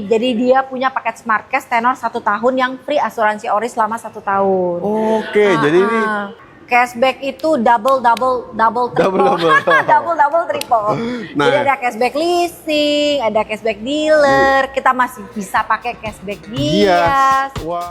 Jadi dia punya paket Smart Cash tenor 1 tahun yang free asuransi ori selama 1 tahun. Oke, jadi ini cashback itu double triple. double triple. Nah, jadi ada cashback leasing, ada cashback dealer, kita masih bisa pakai cashback Gias. Wah.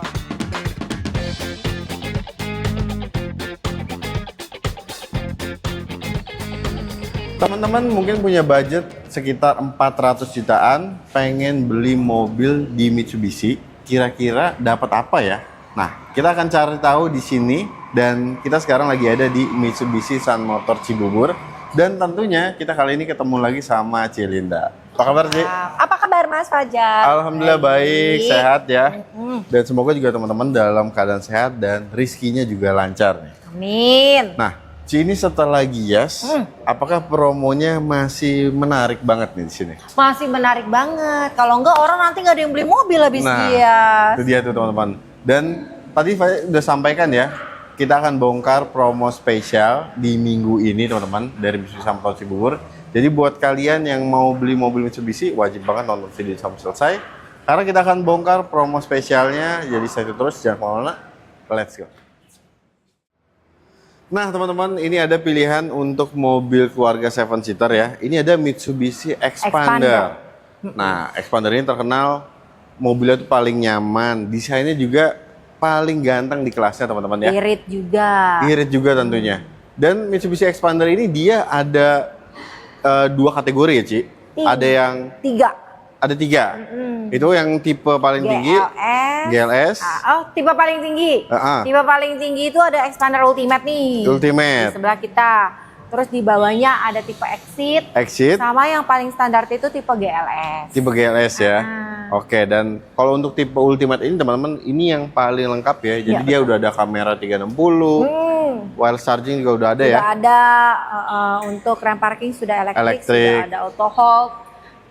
Teman-teman mungkin punya budget sekitar 400 jutaan, pengen beli mobil di Mitsubishi, kira-kira dapat apa ya? Nah, kita akan cari tahu di sini, dan kita sekarang lagi ada di Mitsubishi Sun Motor Cibubur, dan tentunya kita kali ini ketemu lagi sama Cilinda. Apa kabar, Ci? Apa kabar, Mas Fajar? Alhamdulillah baik, sehat ya. Dan semoga juga teman-teman dalam keadaan sehat dan rizkinya juga lancar nih. Amin. Nah, Ci, ini setelah Gias, apakah promonya masih menarik banget nih di sini? Masih menarik banget. Kalau enggak orang nanti nggak ada yang beli mobil habis Nah, Gias. itu dia tuh teman-teman. Dan tadi saya udah sampaikan ya, kita akan bongkar promo spesial di minggu ini teman-teman dari Mitsubishi Sun Motor Cibubur. Jadi buat kalian yang mau beli mobil Mitsubishi, wajib banget nonton video sampai selesai. Karena kita akan bongkar promo spesialnya, jadi stay terus, jangan kemana-mana. Let's go. Nah teman-teman, ini ada pilihan untuk mobil keluarga 7-seater ya. Ini ada Mitsubishi Expander. Nah, Expander ini terkenal mobilnya tuh paling nyaman, desainnya juga paling ganteng di kelasnya teman-teman ya. Irit juga. Irit juga tentunya. Dan Mitsubishi Expander ini dia ada 2 kategori ya, Ci. Ada yang 3. Ada 3. Itu yang tipe paling tinggi, GLS. Tipe paling tinggi. Tipe paling tinggi itu ada Expander Ultimate nih. Ultimate. Di sebelah kita. Terus di bawahnya ada tipe Exit. Sama yang paling standar itu tipe GLS. Tipe GLS ya. Oke, dan kalau untuk tipe Ultimate ini teman-teman, ini yang paling lengkap ya. Jadi dia udah ada kamera 360. Wireless charging juga udah ada ya. Sudah ada untuk rem parking sudah elektrik. Sudah ada auto hold.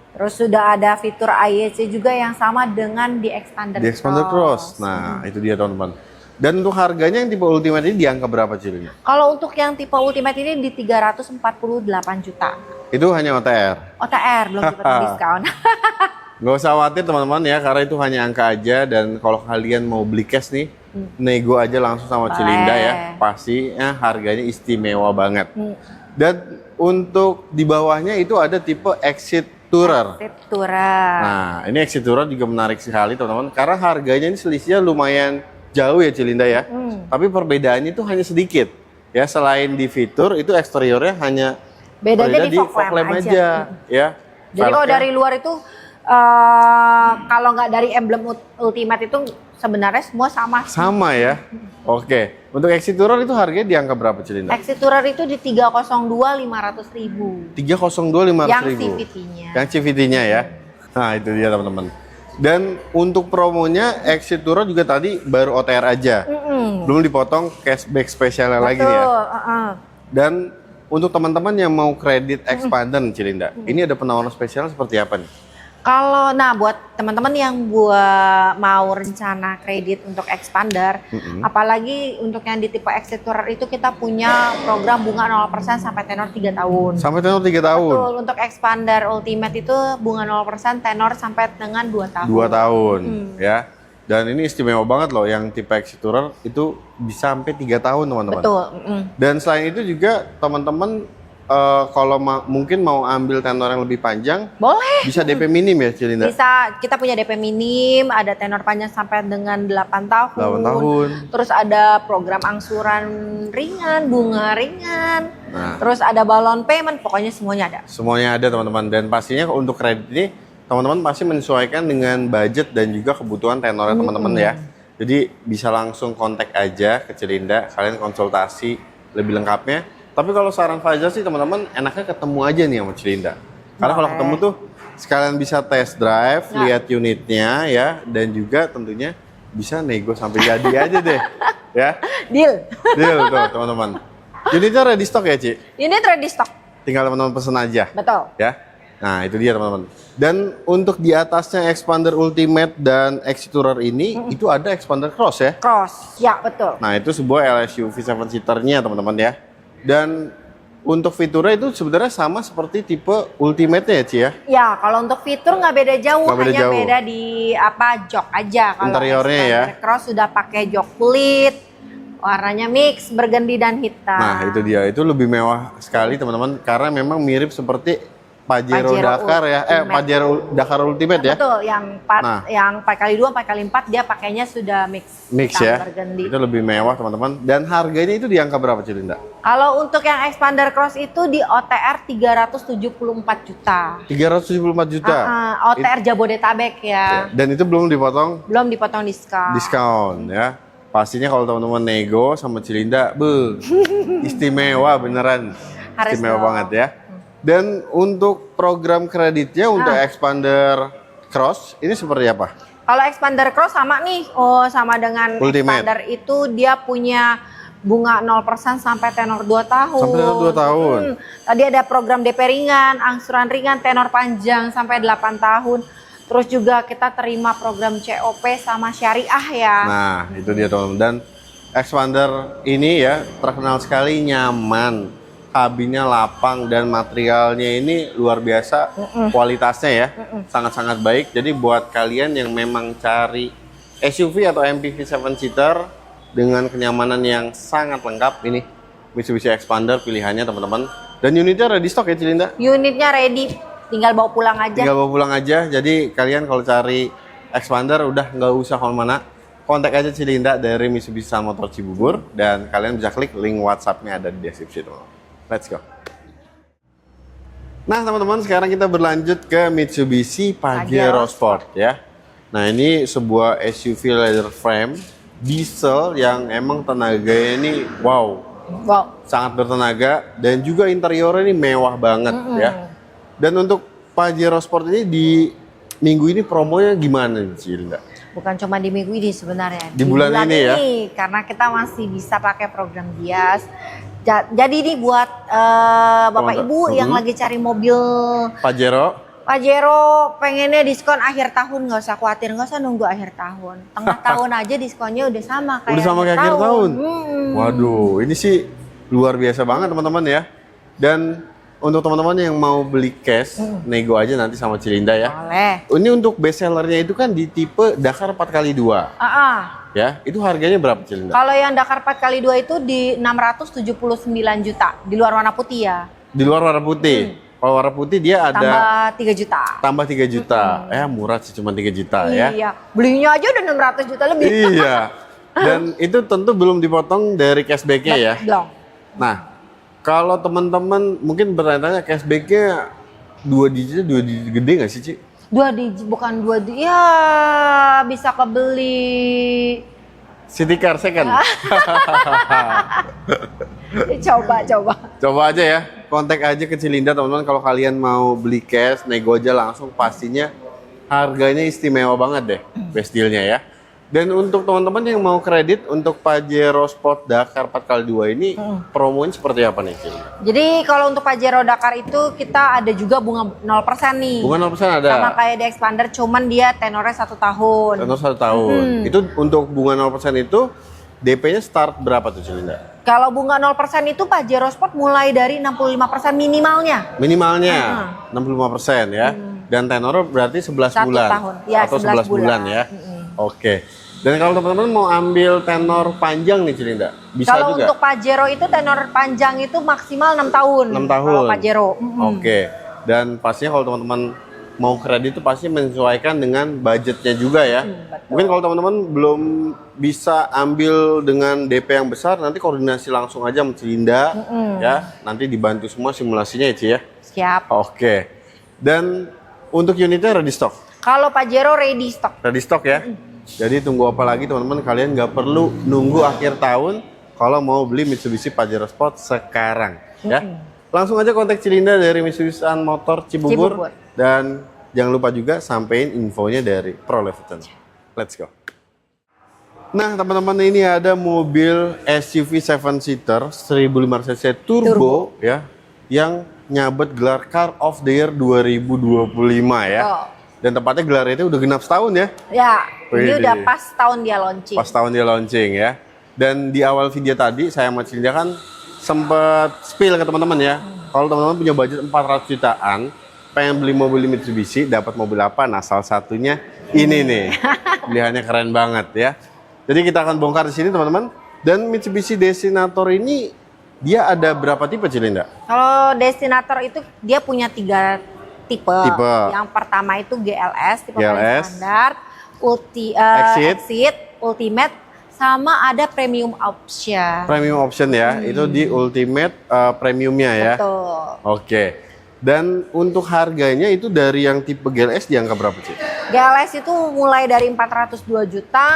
Terus sudah ada fitur IEC juga yang sama dengan di Expander Cross. Nah, itu dia teman-teman. Dan untuk harganya yang tipe Ultimate ini di angka berapa, Cil? Kalau untuk yang tipe Ultimate ini di 348 juta. Itu hanya OTR? OTR, belum dapat diskon. Nggak usah khawatir teman-teman ya, karena itu hanya angka aja. Dan kalau kalian mau beli cash nih, nego aja langsung sama Cilinda ya. Pastinya harganya istimewa banget. Dan untuk di bawahnya itu ada tipe Exit Tourer. Nah, ini Exit Tourer juga menarik sekali teman-teman, karena harganya ini selisihnya lumayan jauh ya Cilinda ya. Tapi perbedaannya itu hanya sedikit. Ya, selain di fitur itu eksteriornya hanya bedanya di fog lamp aja. Ya. Jadi kalau dari luar itu kalau nggak dari emblem Ultimate itu sebenarnya semua sama. Sama ya. Oke. Untuk Exit Tourer itu harganya di angka berapa, Cilinda? Exit Tourer itu di 302.500.000. 302.500.000. Yang CVT-nya. Yang CVT-nya ya. Nah, itu dia teman-teman. Dan untuk promonya Exit Tourer juga tadi baru OTR aja. Belum dipotong cashback spesialnya lagi nih ya. Dan untuk teman-teman yang mau kredit Expander, Cilinda, ini ada penawaran spesial seperti apa nih? Kalau buat teman-teman yang mau rencana kredit untuk Expander, apalagi untuk yang di tipe Exit Tourer itu kita punya program bunga 0% sampai tenor 3 tahun. Sampai tenor 3 tahun. Betul, untuk Expander Ultimate itu bunga 0% tenor sampai dengan 2 tahun. 2 tahun ya. Dan ini istimewa banget loh, yang tipe Exit Tourer itu bisa sampai 3 tahun teman-teman. Betul. Dan selain itu juga teman-teman kalau mungkin mau ambil tenor yang lebih panjang, boleh. Bisa DP minim ya, Cilinda? Bisa, kita punya DP minim, ada tenor panjang sampai dengan 8 tahun. 8 tahun. Terus ada program angsuran ringan, bunga ringan. Nah. Terus ada balon payment, pokoknya semuanya ada. Semuanya ada teman-teman, dan pastinya untuk kredit ini teman-teman pasti menyesuaikan dengan budget dan juga kebutuhan tenornya teman-teman ya. Jadi bisa langsung kontak aja ke Cilinda, kalian konsultasi lebih lengkapnya. Tapi kalau saran Fajar sih teman-teman, enaknya ketemu aja nih sama Cilinda. Karena kalau ketemu tuh sekalian bisa test drive, lihat unitnya ya, dan juga tentunya bisa nego sampai jadi aja deh. Ya. Deal. Deal tuh teman-teman. Unitnya ready stock ya, Ci? Unit ready stock. Tinggal teman-teman pesen aja. Betul. Ya. Nah, itu dia teman-teman. Dan untuk di atasnya Expander Ultimate dan Exit Tourer ini, itu ada Expander Cross ya? Cross, ya betul. Nah, itu sebuah LSUV 7-seaternya teman-teman ya. Dan untuk fiturnya itu sebenarnya sama seperti tipe Ultimate-nya ya, Ci ya? Ya, kalau untuk fitur nggak beda jauh, Nggak beda hanya jauh. beda di jok aja. Kalau Interiornya ya. Xpander Cross sudah pakai jok kulit, warnanya mix, burgundy dan hitam. Nah, itu dia. Itu lebih mewah sekali, teman-teman, karena memang mirip seperti Pajero Pajero Dakar ya. Ultimate. Pajero Dakar Ultimate ya. Betul, yang 4x2, 4x4 dia pakainya sudah mix hitam, Ya. burgundy. Itu lebih mewah, teman-teman. Dan harganya itu di angka berapa, Cilinda? Kalau untuk yang Xpander Cross itu di OTR 374 juta. 374 juta. OTR Jabodetabek ya. Dan itu belum dipotong Belum dipotong diskon. diskon ya. Pastinya kalau teman-teman nego sama Cilinda, istimewa beneran. Harus Istimewa dong. banget ya. Dan untuk program kreditnya untuk Xpander Cross ini seperti apa? Kalau Xpander Cross sama nih, sama dengan Ultimate. Xpander itu dia punya bunga 0% sampai tenor 2 tahun. Sampai tenor 2 tahun. Tadi ada program DP ringan, angsuran ringan, tenor panjang sampai 8 tahun. Terus juga kita terima program COP sama syariah ya. Nah, itu dia teman-teman. Dan Xpander ini ya terkenal sekali nyaman. Kabinnya lapang dan materialnya ini luar biasa kualitasnya ya. Sangat-sangat baik. Jadi buat kalian yang memang cari SUV atau MPV 7 seater dengan kenyamanan yang sangat lengkap, ini Mitsubishi Xpander pilihannya teman-teman. Dan unitnya ready stock ya, Cilinda? Unitnya ready, tinggal bawa pulang aja. Tinggal bawa pulang aja. Jadi kalian kalau cari Xpander udah nggak usah kemana-mana. Kontak aja Cilinda dari Mitsubishi Sun Motor Cibubur dan kalian bisa klik link WhatsApp-nya ada di deskripsi teman-teman. Let's go. Nah teman-teman, sekarang kita berlanjut ke Mitsubishi Pajero Sport ya. Nah ini sebuah SUV leather frame diesel yang emang tenaganya ini wow, sangat bertenaga dan juga interiornya ini mewah banget ya. Dan untuk Pajero Sport ini di minggu ini promonya gimana nih, Cilinda? Bukan cuma di minggu ini sebenarnya. Di bulan ini ya? Karena kita masih bisa pakai program Gias. Jadi ini buat Bapak Ibu yang lagi cari mobil Pajero pengennya diskon akhir tahun, nggak usah khawatir, nggak usah nunggu akhir tahun. Tengah tahun aja diskonnya udah sama kayak akhir tahun. Waduh, ini sih luar biasa banget teman-teman ya. Dan untuk teman-teman yang mau beli cash, nego aja nanti sama Cilinda ya. Boleh. Ini untuk best sellernya itu kan di tipe Dakar 4x2. Ya, itu harganya berapa, Cilinda? Kalau yang Dakar 4x2 itu di 679 juta, di luar warna putih ya. Di luar warna putih. Kalau warna putih dia ada tambah 3 juta. Tambah 3 juta. Murah sih, cuma 3 juta ya. Iya, belinya aja udah 600 juta lebih. Iya. Dan itu tentu belum dipotong dari cashback-nya ya. Belum. Nah, kalau teman-teman mungkin bertanya cashback-nya 2 digit gede nggak sih, Ci? 2 digit, bukan 2 digit. Ya, bisa kebeli. City Car Second. Coba. Coba aja ya. Kontak aja ke Cilinda, teman-teman. Kalau kalian mau beli cash, nego aja langsung. Pastinya harganya istimewa banget deh. Best deal-nya ya. Dan untuk teman-teman yang mau kredit untuk Pajero Sport Dakar 4x2 ini promonya seperti apa nih, Cil? Jadi kalau untuk Pajero Dakar itu kita ada juga bunga 0% nih. Bunga 0% ada. Sama kayak di Xpander, cuman dia tenornya 1 tahun. Tenor 1 tahun. Itu untuk bunga 0% itu DP-nya start berapa tuh, Cilinda? Kalau bunga 0% itu Pajero Sport mulai dari 65% minimalnya. Minimalnya 65% ya. Dan tenor berarti 11 1 bulan. tahun. Ya, atau 11 bulan ya. Oke. Dan kalau teman-teman mau ambil tenor panjang nih, Cilinda, bisa kalau juga? untuk Pajero itu tenor panjang itu maksimal 6 tahun. 6 tahun. Kalau Pajero. Oke. Dan pastinya kalau teman-teman mau kredit itu pasti menyesuaikan dengan budgetnya juga ya. Mungkin kalau teman-teman belum bisa ambil dengan DP yang besar, nanti koordinasi langsung aja sama Cilinda ya. Nanti dibantu semua simulasinya ya, Ci ya. Siap. Oke. Dan untuk unitnya ready stock. Kalau Pajero ready stock. Ready stock ya. Jadi tunggu apa lagi teman-teman, kalian nggak perlu nunggu akhir tahun kalau mau beli Mitsubishi Pajero Sport sekarang ya. Langsung aja kontak Cilinda dari Mitsubishi Sun Motor Cibubur. Dan jangan lupa juga sampein infonya dari Pro Leviton. Let's go. Nah teman-teman, ini ada mobil SUV 7 seater 1500 cc turbo ya, yang nyabet gelar Car of the Year 2025 ya. Dan tepatnya gelarnya itu udah genap setahun ya. Ya, ini Wih, udah pas tahun dia launching. Pas tahun dia launching ya. Dan di awal video tadi saya sama Cilinda kan sempet spill ke teman-teman ya. Kalau teman-teman punya budget 400 jutaan, pengen beli mobil Mitsubishi, dapat mobil apa? Nah, salah satunya ini nih. Pilihannya keren banget ya. Jadi kita akan bongkar di sini teman-teman. Dan Mitsubishi Destinator ini dia ada berapa tipe, Cilinda? Kalau Destinator itu dia punya 3 tipe. Yang pertama itu GLS, tipe paling standar, Exit, Ultimate, sama ada Premium Option. Premium Option ya, itu di Ultimate Premiumnya ya. Betul. Oke. Dan untuk harganya itu dari yang tipe GLS di angka berapa sih? GLS itu mulai dari 402 juta,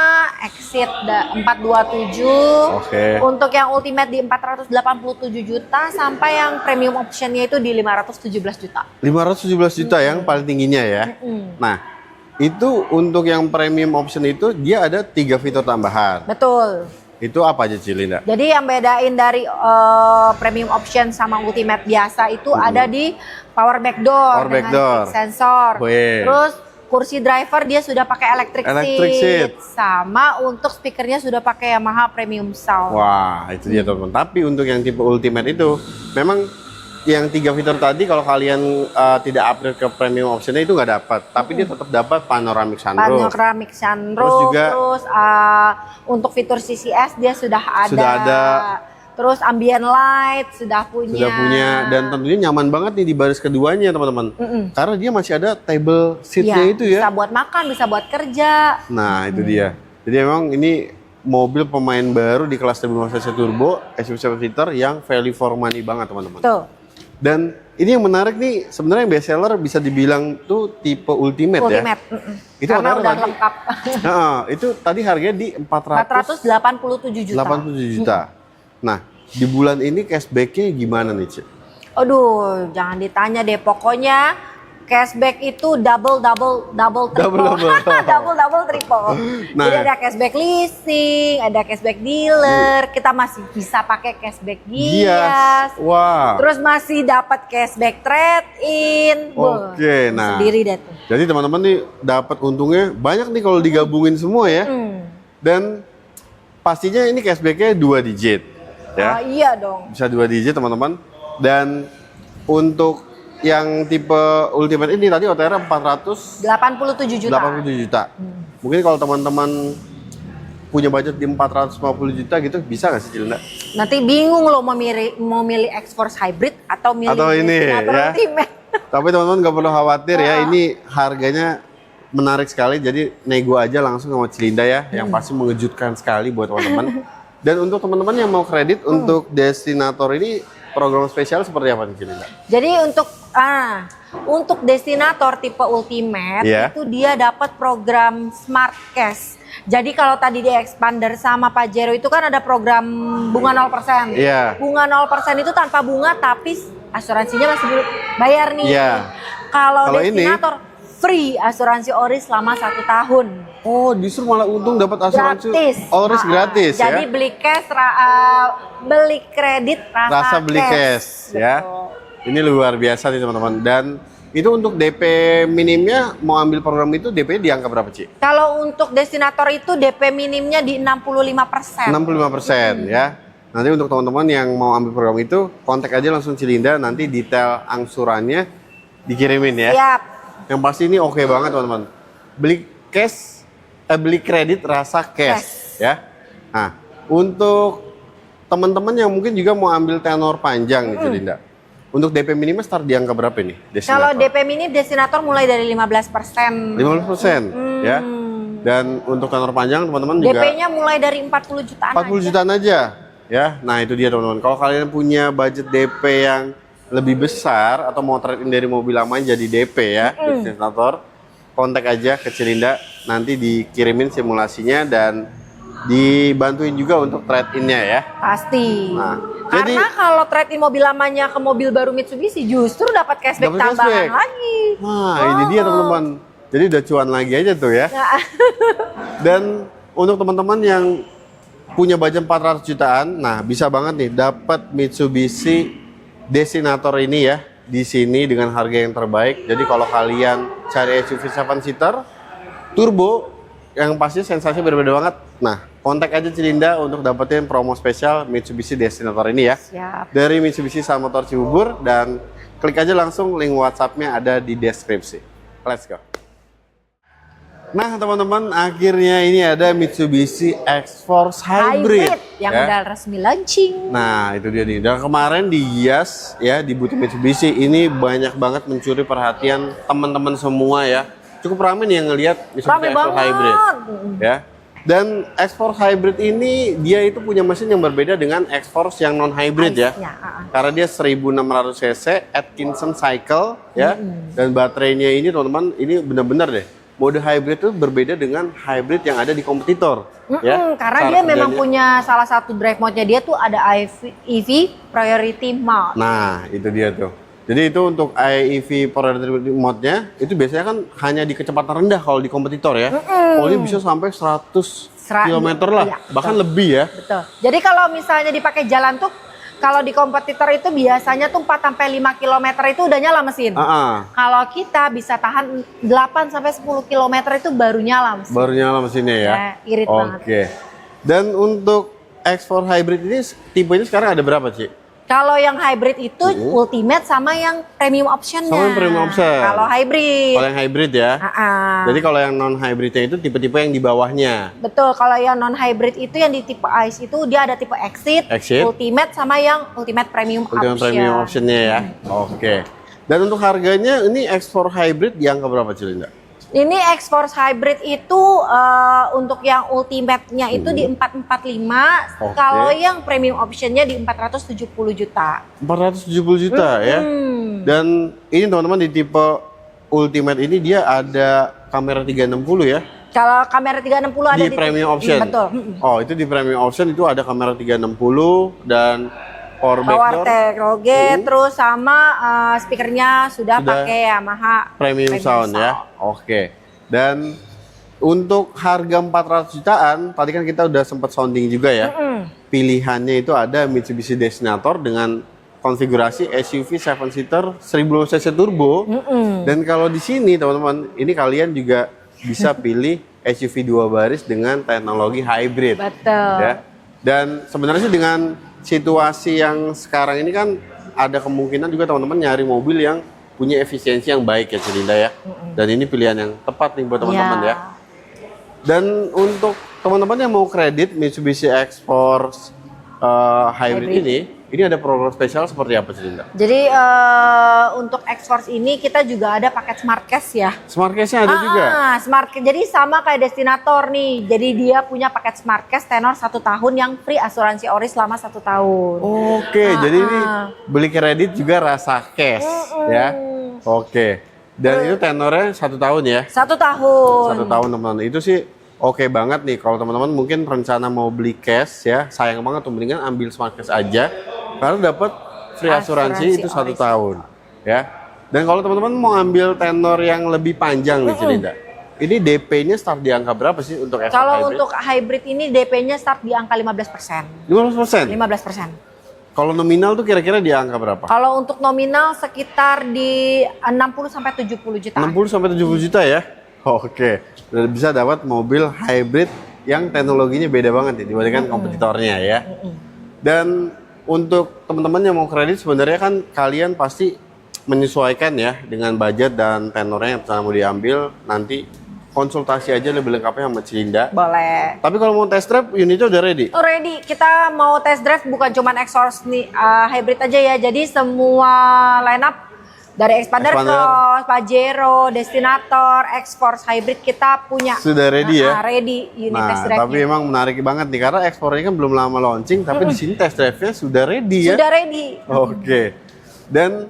Exit 427. Oke. Untuk yang Ultimate di 487 juta, sampai yang Premium Optionnya itu di 517 juta. 517 juta yang paling tingginya ya. Nah, itu untuk yang Premium Option itu dia ada 3 fitur tambahan. Betul. Itu apa aja, Cilinda? Jadi yang bedain dari Premium Option sama Ultimate biasa itu ada di power back door dengan sensor. Terus kursi driver dia sudah pakai electric seat. Sama untuk speakernya sudah pakai Yamaha Premium Sound. Wah, itu dia teman-teman. Tapi untuk yang tipe Ultimate itu memang yang 3 fitur tadi kalau kalian tidak upgrade ke Premium Optionnya itu nggak dapat, tapi dia tetap dapat panoramic sunroof. Terus untuk fitur CCS dia sudah ada. Terus ambient light sudah punya. Dan tentunya nyaman banget nih di baris keduanya teman-teman. Karena dia masih ada table seatnya itu ya. Bisa buat makan, bisa buat kerja. Nah itu dia. Jadi memang ini mobil pemain baru di kelas 5cc turbo SUV 7 seater yang value for money banget teman-teman. Dan ini yang menarik nih, sebenarnya yang best seller bisa dibilang tuh tipe Ultimate ya. Itu karena udah lengkap. Itu tadi harganya di 487 juta. 87 juta. Nah, di bulan ini cashback-nya gimana nih, Cik? Aduh, jangan ditanya deh. Pokoknya cashback itu double triple. Nah, jadi ada cashback leasing, ada cashback dealer, kita masih bisa pakai cashback Gias. Wah. Terus masih dapat cashback trade-in. Oke, nah. Sendiri deh tuh. Jadi teman-teman nih dapat untungnya banyak nih kalau digabungin semua ya. Dan pastinya ini cashback-nya 2 digit. Ya. Iya dong. Bisa 2 digit teman-teman. Dan untuk yang tipe Ultimate ini tadi OTR 487 juta. Mungkin kalau teman-teman punya budget di 450 juta gitu bisa nggak sih, Cilinda? Nanti bingung loh mau milih X-Force Hybrid atau ini ya. Ultimate. Tapi teman-teman nggak perlu khawatir ya, ini harganya menarik sekali. Jadi nego aja langsung sama Cilinda ya, yang pasti mengejutkan sekali buat teman-teman. Dan untuk teman-teman yang mau kredit untuk Destinator ini, program spesial seperti apa nih, Cilinda? Jadi untuk Destinator tipe Ultimate itu dia dapat program Smart Cash. Jadi kalau tadi di Expander sama Pajero itu kan ada program bunga 0%. Bunga 0% itu tanpa bunga tapi asuransinya masih bayar nih. Kalau Destinator free asuransi Oris selama 1 tahun. Oh, justru malah untung dapat asuransi Oris gratis ya. Jadi beli cash, beli kredit rasa beli cash ya. Ini luar biasa nih teman-teman. Dan itu untuk DP minimnya mau ambil program itu DP di angka berapa, Ci? Kalau untuk Destinator itu DP minimnya di 65%. 65% ya. Nanti untuk teman-teman yang mau ambil program itu kontak aja langsung Cilinda, nanti detail angsurannya dikirimin ya. Siap. Yang pasti ini oke banget teman-teman. Beli cash, beli kredit rasa cash ya. Nah, untuk teman-teman yang mungkin juga mau ambil tenor panjang nih Cilinda. Untuk DP minimnya start di angka berapa nih? Kalau DP minim Destinator mulai dari 15%. 15% ya. Dan untuk tenor panjang teman-teman juga DP-nya mulai dari 40 jutaan 40 jutaan aja ya. Nah, itu dia teman-teman. Kalau kalian punya budget DP yang lebih besar atau mau trade in dari mobil lamanya jadi DP ya, Destinator, kontak aja ke Cilinda, nanti dikirimin simulasinya dan dibantuin juga untuk trade innya ya. Pasti. Nah, karena kalau trade in mobil lamanya ke mobil baru Mitsubishi justru dapat cashback tambahan lagi. Nah, ini dia teman-teman. Jadi udah cuan lagi aja tuh ya. Dan untuk teman-teman yang punya budget 400 jutaan, nah bisa banget nih dapat Mitsubishi Destinator ini ya di sini dengan harga yang terbaik. Jadi kalau kalian cari SUV 7 seater turbo yang pasti sensasinya berbeda banget. Nah, kontak aja Cilinda untuk dapetin promo spesial Mitsubishi Destinator ini ya. Siap. Dari Mitsubishi Sun Motor Cibubur, dan klik aja langsung link WhatsApp-nya ada di deskripsi. Let's go. Nah teman-teman, akhirnya ini ada Mitsubishi X-Force Hybrid yang ya. udah resmi launching. Nah itu dia nih, dan kemarin di Gias ya, di booth Mitsubishi ini banyak banget mencuri perhatian teman-teman semua ya. Cukup ramai nih yang ngelihat Mitsubishi X-Force Hybrid ya. Dan X-Force Hybrid ini dia itu punya mesin yang berbeda dengan X-Force yang non-hybrid ya. Karena dia 1600 cc Atkinson cycle ya. Dan baterainya ini teman-teman, ini benar-benar deh. Mode hybrid itu berbeda dengan hybrid yang ada di kompetitor. Ya. Karena dia memang punya salah satu drive mode-nya dia tuh ada EV Priority Mode. Nah itu dia tuh. Jadi itu untuk EV Priority Mode-nya itu biasanya kan hanya di kecepatan rendah kalau di kompetitor ya. Oh ini bisa sampai 100 km lah, iya, bahkan lebih ya. Betul. Jadi kalau misalnya dipakai jalan tuh, kalau di kompetitor itu biasanya tuh 4-5 km itu udah nyala mesin. Kalau kita bisa tahan 8-10 km itu baru nyala mesin. Baru nyala mesinnya ya? Irit banget. Oke. Dan untuk X4 Hybrid ini tipenya sekarang ada berapa Ci? Kalau yang hybrid itu ultimate sama yang premium optionnya. Sama yang premium option. Kalau hybrid. Kalau yang hybrid ya. Jadi kalau yang non hybridnya itu tipe-tipe yang di bawahnya. Betul. Kalau yang non hybrid itu yang di tipe ICE itu dia ada tipe Exit, ultimate sama yang ultimate premium option. Ultimate premium optionnya ya. Oke. Dan untuk harganya ini X4 Hybrid di angka berapa Cilinda? Ini X-Force Hybrid itu untuk yang ultimate-nya itu di 445, kalau yang premium option-nya di 470 juta. 470 juta ya. Dan ini teman-teman di tipe ultimate ini dia ada kamera 360 ya. Kalau kamera 360 ada di premium option. Betul. Oh, itu di premium option itu ada kamera 360 dan power teknologi, terus sama speakernya sudah pakai Yamaha premium sound ya. Oke. Dan untuk harga 400 jutaan, tadi kan kita udah sempat sounding juga ya. Pilihannya itu ada Mitsubishi Destinator dengan konfigurasi SUV 7-seater 1000 cc turbo. Dan kalau di sini teman-teman, ini kalian juga bisa pilih SUV 2 baris dengan teknologi hybrid. Betul. Ya. Dan sebenarnya sih dengan situasi yang sekarang ini kan ada kemungkinan juga teman-teman nyari mobil yang punya efisiensi yang baik ya Cilinda ya. Dan ini pilihan yang tepat nih buat teman-teman ya. Dan untuk teman-teman yang mau kredit Mitsubishi X-Force Hybrid ini ada program spesial seperti apa Cilinda? Jadi untuk X-Force ini kita juga ada paket Smart Cash ya. Smart Cash-nya ada juga? Jadi sama kayak Destinator nih. Jadi dia punya paket Smart Cash tenor 1 tahun yang free asuransi ori selama 1 tahun. Oke, jadi ini beli kredit juga rasa cash ya. Oke. Dan itu tenornya 1 tahun ya? 1 tahun. 1 tahun teman-teman. Itu sih oke banget nih kalau teman-teman mungkin rencana mau beli cash ya. Sayang banget tuh, mendingan ambil Smart Cash aja. Karena dapat free asuransi itu 1 tahun ya. Dan kalau teman-teman mau ambil tenor yang lebih panjang nih Cilinda, ini DP-nya start di angka berapa sih untuk X4 Kalau Hybrid? untuk hybrid ini DP-nya start di angka 15%. 15%? 15%. Kalau nominal tuh kira-kira di angka berapa? Kalau untuk nominal sekitar di 60-70 juta. 60-70 juta ya? Oke. Dan bisa dapat mobil hybrid yang teknologinya beda banget ya dibandingkan kompetitornya ya. Dan untuk teman-teman yang mau kredit sebenarnya kan kalian pasti menyesuaikan ya dengan budget dan tenornya yang mau diambil. Nanti konsultasi aja lebih lengkapnya sama Cilinda. Boleh. Tapi kalau mau test drive unitnya udah ready? Oh ready. Kita mau test drive bukan cuma X-Force nih hybrid aja ya. Jadi semua line up dari Expander Cross, Pajero, Destinator, X-Force Hybrid kita punya. Sudah ready ya? Ready unit test drive-nya. Tapi emang menarik banget nih karena X-Force ini kan belum lama launching, tapi di sini test drive-nya sudah ready ya? Sudah ready. Oke. Dan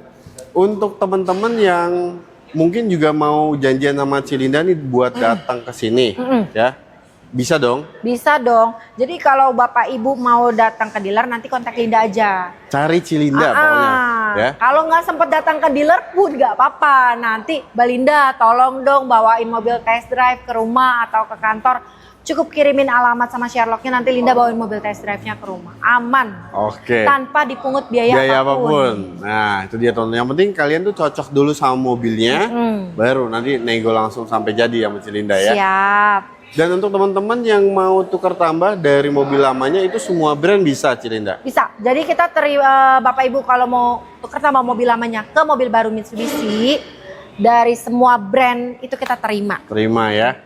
untuk teman-teman yang mungkin juga mau janjian sama Cilinda nih buat datang ke sini, ya. Bisa dong? Bisa dong. Jadi kalau Bapak Ibu mau datang ke dealer nanti kontak Linda aja. Cari Cilinda pokoknya. Ya. Kalau nggak sempet datang ke dealer pun nggak apa-apa. Nanti Mbak Linda tolong dong bawain mobil test drive ke rumah atau ke kantor. Cukup kirimin alamat sama Sherlocknya, nanti Linda bawain mobil test drive-nya ke rumah. Aman. Oke. Tanpa dipungut biaya apapun. Nah itu dia teman-teman. Yang penting kalian tuh cocok dulu sama mobilnya. Baru nanti nego langsung sampai jadi sama Cilinda ya. Siap. Dan untuk teman-teman yang mau tukar tambah dari mobil lamanya itu semua brand bisa, Cilinda? Bisa. Jadi kita terima Bapak Ibu kalau mau tukar tambah mobil lamanya ke mobil baru Mitsubishi, dari semua brand itu kita terima. Terima ya.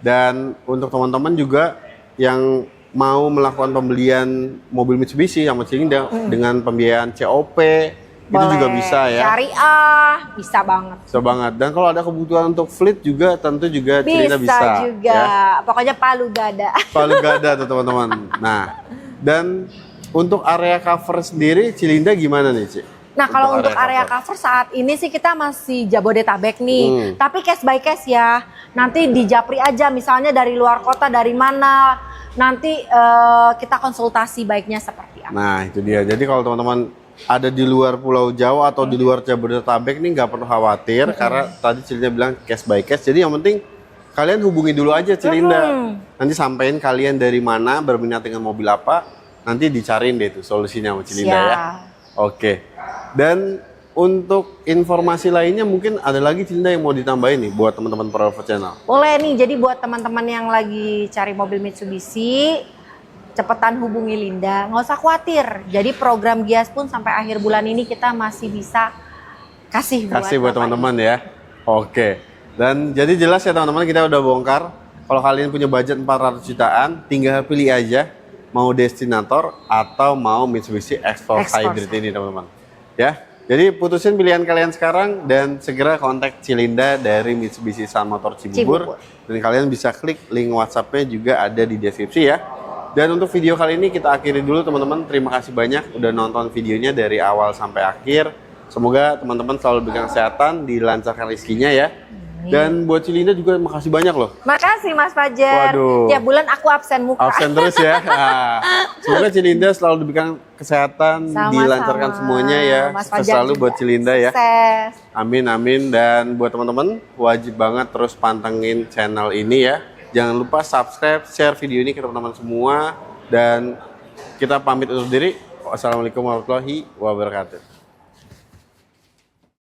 Dan untuk teman-teman juga yang mau melakukan pembelian mobil Mitsubishi sama Cilinda dengan pembiayaan COP, itu juga bisa ya. Syariah, bisa banget. Bisa banget. Dan kalau ada kebutuhan untuk fleet juga tentu juga Cilinda bisa. Bisa juga. Ya. Pokoknya palu gada. Palu gada tuh teman-teman. Nah, dan untuk area cover sendiri Cilinda gimana nih, Ci? Nah, kalau untuk area cover saat ini sih kita masih Jabodetabek nih. Tapi case by case ya. Nanti di Japri aja, misalnya dari luar kota, dari mana. Nanti kita konsultasi baiknya seperti apa. Nah, itu dia. Jadi kalau teman-teman ada di luar Pulau Jawa atau di luar Jabodetabek nih nggak perlu khawatir. Karena tadi Cilinda bilang case by case. Jadi yang penting kalian hubungi dulu aja Cilinda. Nanti sampein kalian dari mana, berminat dengan mobil apa. Nanti dicariin deh tuh solusinya sama Cilinda ya. Oke. Dan untuk informasi lainnya mungkin ada lagi Cilinda yang mau ditambahin nih buat teman-teman Prolove Channel. Boleh nih, jadi buat teman-teman yang lagi cari mobil Mitsubishi, cepetan hubungi Linda, nggak usah khawatir. Jadi program Gias pun sampai akhir bulan ini kita masih bisa kasih buat teman-teman ya. Oke. Dan jadi jelas ya teman-teman, kita udah bongkar. Kalau kalian punya budget 400 jutaan, tinggal pilih aja mau Destinator atau mau Mitsubishi X-Force Hybrid ini teman-teman. Ya, jadi putusin pilihan kalian sekarang dan segera kontak Cilinda dari Mitsubishi Sun Motor Cibubur. Dan kalian bisa klik link WhatsApp-nya juga ada di deskripsi ya. Dan untuk video kali ini kita akhiri dulu teman-teman. Terima kasih banyak udah nonton videonya dari awal sampai akhir. Semoga teman-teman selalu diberikan kesehatan, dilancarkan rezekinya ya. Dan buat Cilinda juga makasih banyak loh. Makasih Mas Fajar. Waduh. Tiap bulan aku absen muka. Absen terus ya. Nah, semoga Cilinda selalu diberikan kesehatan, dilancarkan semuanya ya. Sukses selalu buat Cilinda ya. Sukses. Amin amin. Dan buat teman-teman wajib banget terus pantengin channel ini ya. Jangan lupa subscribe, share video ini ke teman-teman semua. Dan kita pamit undur diri. Wassalamualaikum warahmatullahi wabarakatuh.